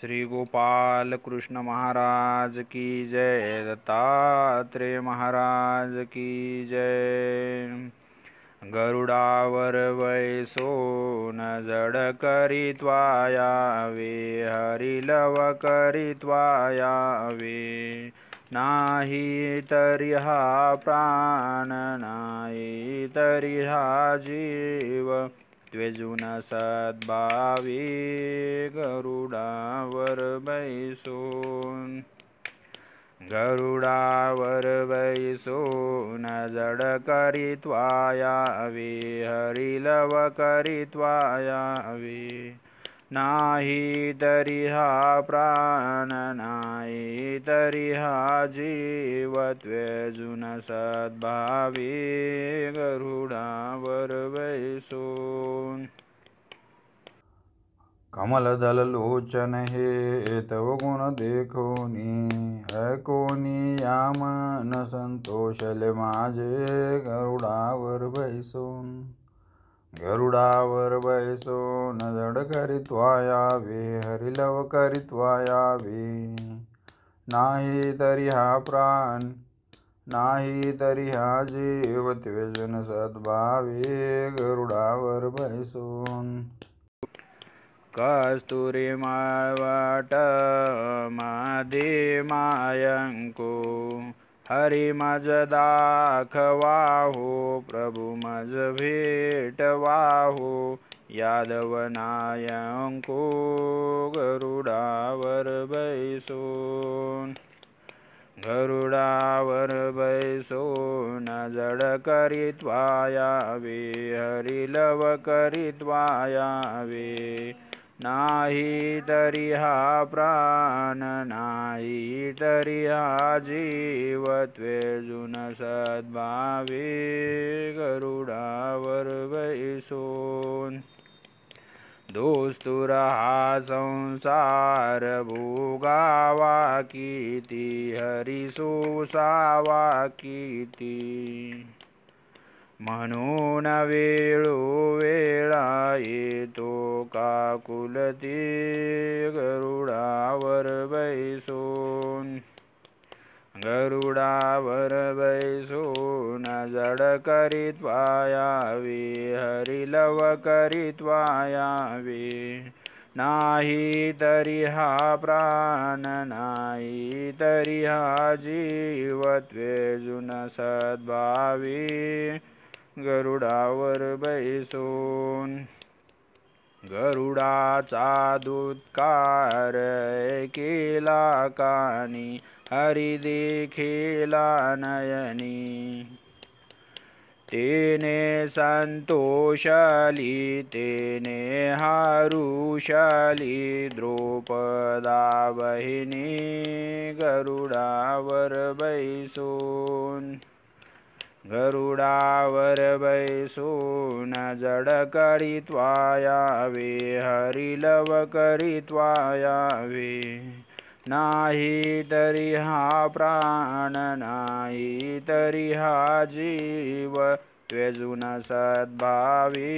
श्री गोपाल कृष्ण महाराज की जय। दत्तात्रेय महाराज की जय। गरुडावर वैसो न जड करित्वा यावे, हरिलव करित्वा यावे। नाही तरी हा प्राण, नाही तरी हा जीव, त्वेजून सद्भावी गरुडावर बैसून। गरुडावर बैसून जड करित्वा यावे, हरिलव करित्वा यावे। नाही तरी हा प्राण, नाही तरी हा जीव, त्वेजून सद्भावी गरुडावर बैसून। कमलदल लोचन हे तव गुण देखोनी, है कोणी याम न संतोषले माझे गरुडावर बैसून। गरुडावर बैसून जड करित्वा यावे, हरिलव करित्वा यावे। नाही तरी हा प्राण, नाही तरी हा जीव, त्वेजून सद्भावी गरुडावर बैसून। कस्तुरी मळवट मध्ये मायंको, हरी मज दाखवाहो, प्रभु मज भेटवाहो। यादव नायंको गरुडावर बैसून। गरुडावर बैसून जड करित्वा यावे, हरिलव करित्वा यावे। नाही तरी हा प्राण, नाही तरी हा जीव, त्वेजून सद्भावी गरुडावर बैसून। दोस्तुर हा संसार भोगावा किती, हरी सोसावा किती। म्हणून वेळोवेळा येतो काकुलती गरुडावर बैसून। गरुडावर बैसून जड करित्वा यावे, हरिलव करित्वा यावे। नाही तरी हा प्राण, नाही तरी हा जीव, त्वेजून सद्भावी गरुडावर बैसून। गरुडाचा दुत्कार ऐकेला कानी, हरी देखिला नयनी। तेने संतोषली, तेने हरुषली, द्रौपदा बहिनी गरुडावर बैसून। गरुडावर बैसून जड करित्वा यावे, हरिलव करित्वा यावे। नाही तरी हा प्राण, नाही तरी हा जीव, त्वेजून सद्भावी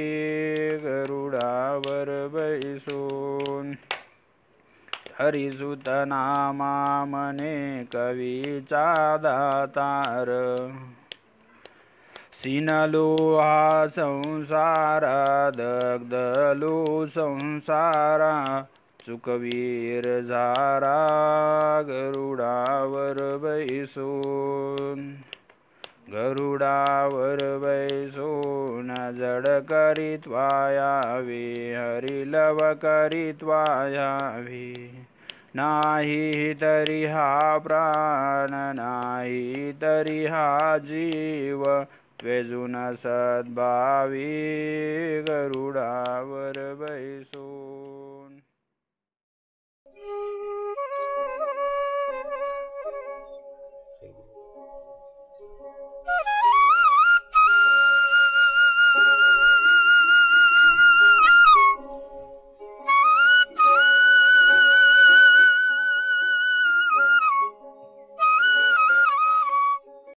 गरुडावर बैसून। हरिसुत नामा मने कवीचा दातार, सिनलो हा संसारा, दग्धलो संसारा। चुकवीर झारा गरुडावर बैसून। गरुडावर बैसून जड करित्वा यावे, हरिलव करित्वा यावे। नाही तरी हा प्राण, नाही तरी हा जीव, त्वेजून सद्भावी गरुडावर बैसून।